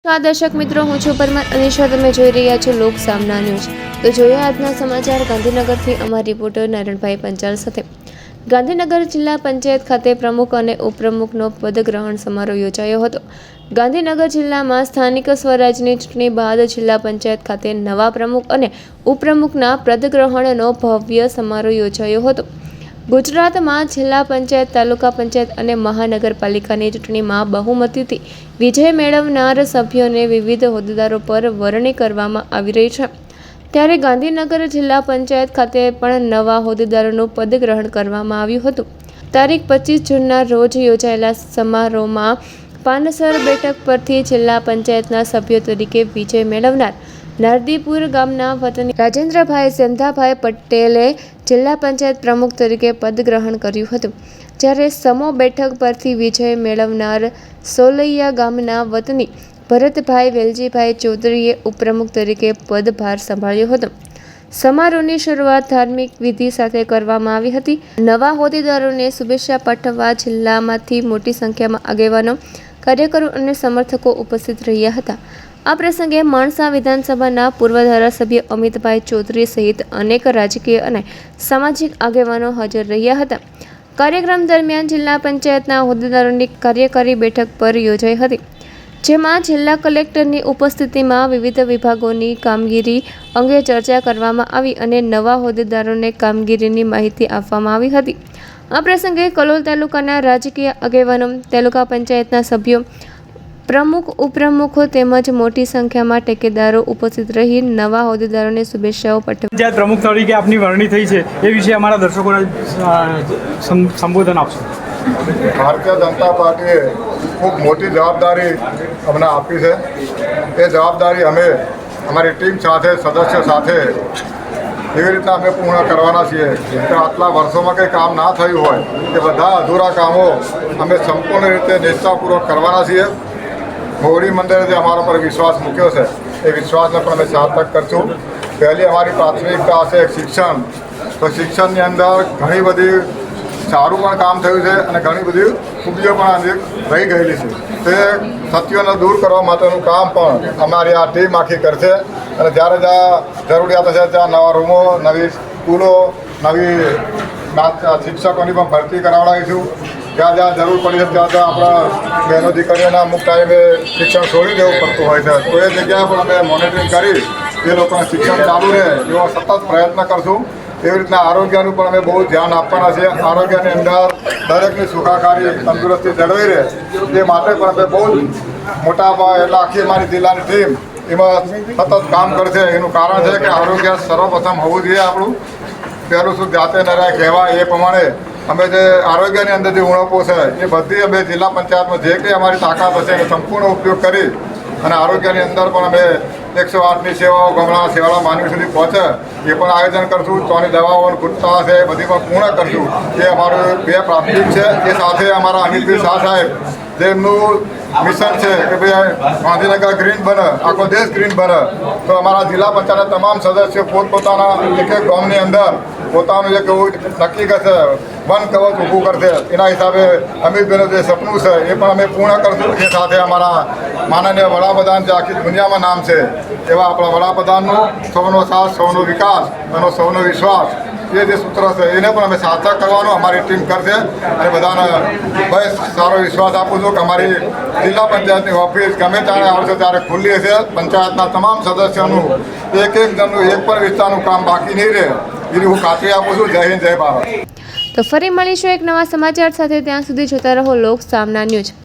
તો દર્શક મિત્રો, હું છું પરમાર અનિશા. તમે જોઈ રહ્યા છો લોક સામના ન્યૂઝ. તો જોઈએ આજના સમાચાર ગાંધીનગરથી અમારા રિપોર્ટર નારણભાઈ પંચાલ સાથે. ગાંધીનગર જિલ્લા પંચાયત ખાતે પ્રમુખ અને ઉપપ્રમુખનો પદગ્રહણ સમારોહ યોજાયો હતો. ગાંધીનગર જિલ્લામાં સ્થાનિક સ્વરાજની ચૂંટણી બાદ જિલ્લા પંચાયત ખાતે નવા પ્રમુખ અને ઉપપ્રમુખના પદગ્રહણનો ભવ્ય સમારોહ યોજાયો હતો. ગુજરાતમાં જિલ્લા પંચાયત, તાલુકા પંચાયત અને મહાનગરપાલિકાની ચૂંટણીમાં બહુમતીથી વિજય મેળવનાર સભ્યોને વિવિધ હોદ્દેદારો પર વરણી કરવામાં આવી રહી છે. ત્યારે ગાંધીનગર જિલ્લા પંચાયત ખાતે પણ નવા હોદ્દેદારોનું પદગ્રહણ કરવામાં આવ્યું હતું. તારીખ 25 જૂનના રોજ યોજાયેલા સમારોહમાં પાનસર બેઠક પરથી જિલ્લા પંચાયતના સભ્યો તરીકે વિજય મેળવનાર નારદીપુર ગામના વતની રાજેન્દ્રભાઈ સેંધાભાઈ પટેલે જિલ્લા પંચાયત પ્રમુખ તરીકે પદગ્રહણ કર્યું હતું. જ્યારે સમો બેઠક પરથી વિજય મેળવનાર સોલૈયા ગામના વતની ભરતભાઈ વેલજીભાઈ ચૌધરીએ ઉપપ્રમુખ તરીકે પદભાર સંભાળ્યો હતો. સમારોહની શરૂઆત ધાર્મિક વિધિ સાથે કરવામાં આવી હતી. નવા હોદ્દેદારોને શુભેચ્છા પાઠવવા જિલ્લામાંથી મોટી સંખ્યામાં આગેવાનો, કાર્યકરો અને સમર્થકો ઉપસ્થિત રહ્યા હતા. આ પ્રસંગે માણસા વિધાનસભાના પૂર્વ ધારાસભ્ય અમિતભાઈ ચૌધરી સહિત અનેક રાજકીય અને સામાજિક આગેવાનો હાજર રહ્યા હતા. કાર્યક્રમ દરમિયાન જિલ્લા પંચાયતના હોદ્દેદારોની કાર્યકારી બેઠક પર યોજાઈ હતી, જેમાં જિલ્લા કલેક્ટરની ઉપસ્થિતિમાં વિવિધ વિભાગોની કામગીરી અંગે ચર્ચા કરવામાં આવી અને નવા હોદ્દેદારોને કામગીરીની માહિતી આપવામાં આવી હતી. આ પ્રસંગે કલોલ તાલુકાના રાજકીય આગેવાનો, તાલુકા પંચાયતના સભ્યો, પ્રમુખ, ઉપપ્રમુખો તેમજ મોટી સંખ્યામાં ટેકેદારો ઉપસ્થિત રહી નવા હોદ્દેદારોને શુભેચ્છાઓ પાઠવી. પંચાયત પ્રમુખ તરીકે આપની વરણી થઈ છે, એ વિશે અમારા દર્શકોને સંબોધન આપશો. ભારતીય જનતા પાર્ટીએ ખૂબ મોટી જવાબદારી અમને આપી છે. એ જવાબદારી અમે અમારી ટીમ સાથે, સદસ્યો સાથે એવી રીતના અમે પૂર્ણ કરવાના છીએ કે આટલા વર્ષોમાં કંઈ કામ ના થયું હોય એ બધા અધૂરા કામો અમે સંપૂર્ણ રીતે નિષ્ઠાપૂર્વક કરવાના છીએ. મોવડી મંદિરે જે અમારા પર વિશ્વાસ મૂક્યો છે એ વિશ્વાસને પણ અમે સાર્થક કરશું. પહેલી અમારી પ્રાથમિકતા હશે શિક્ષણ. તો શિક્ષણની અંદર ઘણી બધી સારું પણ કામ થયું છે અને ઘણી બધી ખૂબીઓ પણ રહી ગયેલી છે. તે સત્યોને દૂર કરવા માટેનું કામ પણ અમારી આ ટીમ આખી કરશે. અને જ્યારે જ્યાં જરૂરિયાત હશે ત્યાં નવા રૂમો, નવી સ્કૂલો, નવી શિક્ષકોની પણ ભરતી કરાવડાવીશું. જ્યાં જ્યાં જરૂર પડી છે ત્યાં ત્યાં આપણા બહેનો દીકરીઓના અમુક ટાઈમે શિક્ષણ છોડી દેવું પડતું હોય છે, તો એ જગ્યાએ પણ અમે મોનિટરિંગ કરી એ લોકોને શિક્ષણ ચાલુ રહે એવો સતત પ્રયત્ન કરશું. એવી રીતના આરોગ્યનું પણ અમે બહુ ધ્યાન આપવાના છે. આરોગ્યની અંદર દરેકની સુખાકારી, તંદુરસ્તી જળવાઈ રહે એ માટે પણ અમે બહુ મોટા એટલે આખી અમારી જિલ્લાની ટીમ એમાં સતત કામ કરશે. એનું કારણ છે કે આરોગ્ય સર્વપ્રથમ હોવું જોઈએ. આપણું પહેલું શું જાતે ન રહે કહેવાય એ પ્રમાણે અમે જે આરોગ્યની અંદર જે ઉણપો છે એ બધી અમે જિલ્લા પંચાયતમાં જે કંઈ અમારી તાકાત હશે એનો સંપૂર્ણ ઉપયોગ કરી અને આરોગ્યની અંદર પણ અમે 108ની સેવાઓ ગામડા સેવાળા માનવી સુધી પહોંચે એ પણ આયોજન કરશું. ચોની દવાઓની ગુણવત્તા છે એ બધી પણ પૂર્ણ કરશું. એ અમારું 2 પ્રાથમિક છે. એ સાથે અમારા અનિલભાઈ શાહ સાહેબ જેમનું મિશન છે કે ભાઈ ગાંધીનગર ગ્રીન બને, આખો દેશ ગ્રીન બને. તો અમારા જિલ્લા પંચાયતના તમામ સદસ્યો પોતપોતાના એક ગામની અંદર પોતાનું એક એવું નક્કી કરશે, વન કવચ ઊભું કરશે. એના હિસાબે અમિતભાઈનું જે સપનું છે એ પણ અમે પૂર્ણ કરશું. એ સાથે અમારા માનનીય વડાપ્રધાન જે આખી દુનિયામાં નામ છે એવા આપણા વડાપ્રધાનનું સૌનો સાથ, સૌનો વિકાસ અને સૌનો વિશ્વાસ એ જે સૂત્ર છે એને પણ અમે સાર્થક કરવાનું અમારી ટીમ કરશે. અને બધાને ભાઈ સારો વિશ્વાસ આપું છું કે અમારી જિલ્લા પંચાયતની ઓફિસ ગમે ત્યારે આવશે ત્યારે ખુલ્લી હશે. પંચાયતના તમામ સદસ્યોનું એક જણનું એક પણ વિસ્તારનું કામ બાકી નહીં રહે એની હું ખાતરી આપું છું. જય હિન્દ, જય ભારત. તો ફરી મળીશું એક નવા સમાચાર સાથે. ત્યાં સુધી જોતા રહો લોક સામના ન્યૂઝ.